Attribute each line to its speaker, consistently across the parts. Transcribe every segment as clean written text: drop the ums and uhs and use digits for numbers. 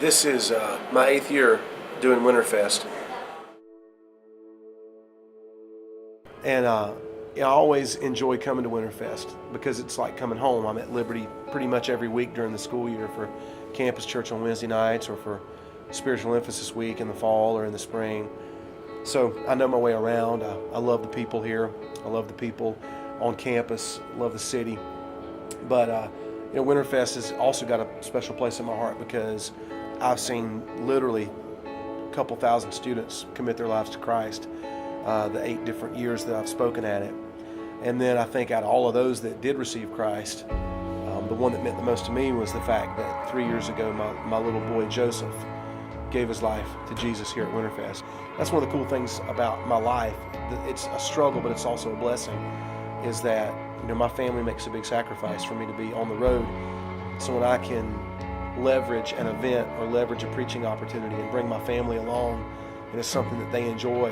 Speaker 1: This is my 8th year doing Winterfest. And I always enjoy coming to Winterfest because it's like coming home. I'm at Liberty pretty much every week during the school year for campus church on Wednesday nights or for spiritual emphasis week in the fall or in the spring. So I know my way around. I love the people here. I love the people on campus. Love the city. But Winterfest has also got a special place in my heart because I've seen literally a couple thousand students commit their lives to Christ the 8 different years that I've spoken at it. And then I think out of all of those that did receive Christ, the one that meant the most to me was the fact that 3 years ago my little boy Joseph gave his life to Jesus here at Winterfest. That's one of the cool things about my life. It's a struggle, but it's also a blessing, is that my family makes a big sacrifice for me to be on the road. So when I can leverage an event or leverage a preaching opportunity and bring my family along, and it's something that they enjoy,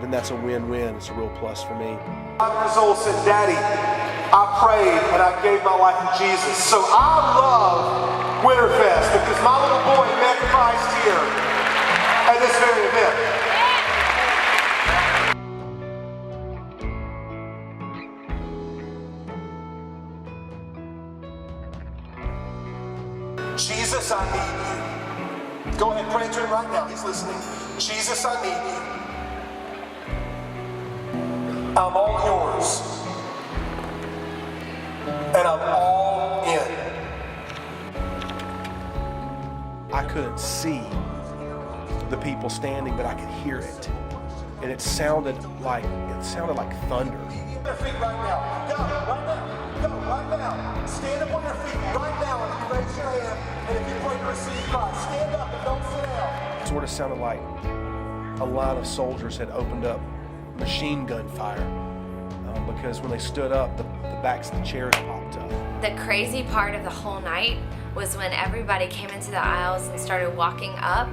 Speaker 1: then that's a win-win. It's a real plus for me.
Speaker 2: 5 years old said, "Daddy, I prayed and I gave my life to Jesus." So I love Winterfest because my little boy met Christ here at this very event. Jesus, I need you. Go ahead, pray to him right now. He's listening. Jesus, I need you. I'm all yours. And I'm all in.
Speaker 1: I couldn't see the people standing, but I could hear it. And it sounded like thunder.
Speaker 2: Their feet right now. Go, right now. Go, right now. Stand up on your feet right now and you raise your hand. And if you pray to receive Christ, stand up and don't sit down.
Speaker 1: It sort of sounded like a line of soldiers had opened up machine gun fire because when they stood up, the backs of the chairs popped up.
Speaker 3: The crazy part of the whole night was when everybody came into the aisles and started walking up,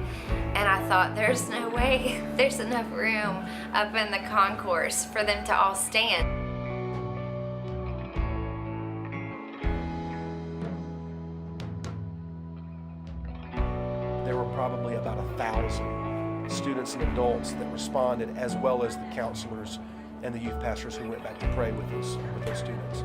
Speaker 3: and I thought, there's no way there's enough room up in the concourse for them to all stand.
Speaker 1: There were probably about 1,000 students and adults that responded, as well as the counselors and the youth pastors who went back to pray with those students.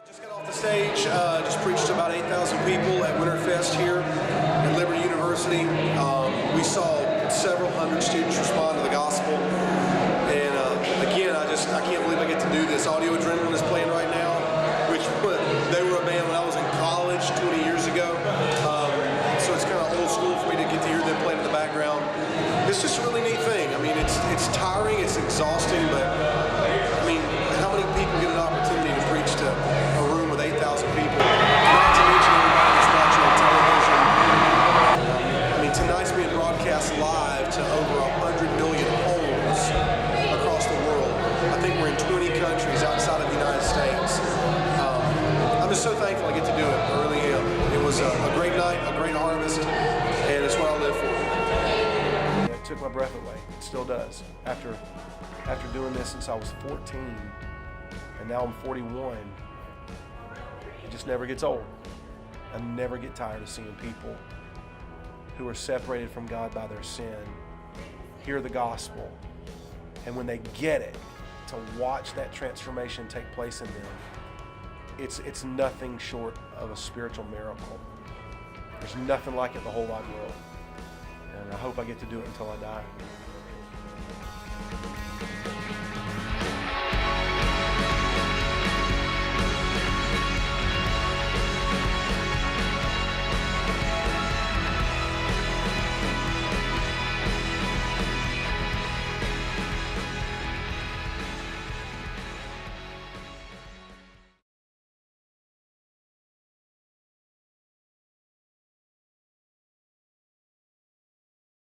Speaker 4: Just got off the stage, just preached to about 8,000 people at Winterfest here at Liberty University. We saw several hundred students respond to the gospel. And again, I can't believe I get to do this. Audio Adrenaline is playing right now, which they were a band when I was in college 20 years ago. So it's kind of old school for me to get to hear them playing in the background. It's just a really neat thing. I mean, it's tiring, it's exhausting, but I mean, how many people get an opportunity to preach to a room with 8,000 people? Not to mention everybody that's watching on television. I mean, tonight's being broadcast live to over 100 million homes across the world. I think we're in 20 countries outside of the United States. I'm just so thankful I get to do it. I really am. It was a great night, a great harvest, and it's what I live for.
Speaker 1: It took my breath away. It still does. After doing this since I was 14, and now I'm 41, it just never gets old. I never get tired of seeing people who are separated from God by their sin hear the gospel, and when they get it, to watch that transformation take place in them, it's nothing short of a spiritual miracle. There's nothing like it in the whole wide world, and I hope I get to do it until I die.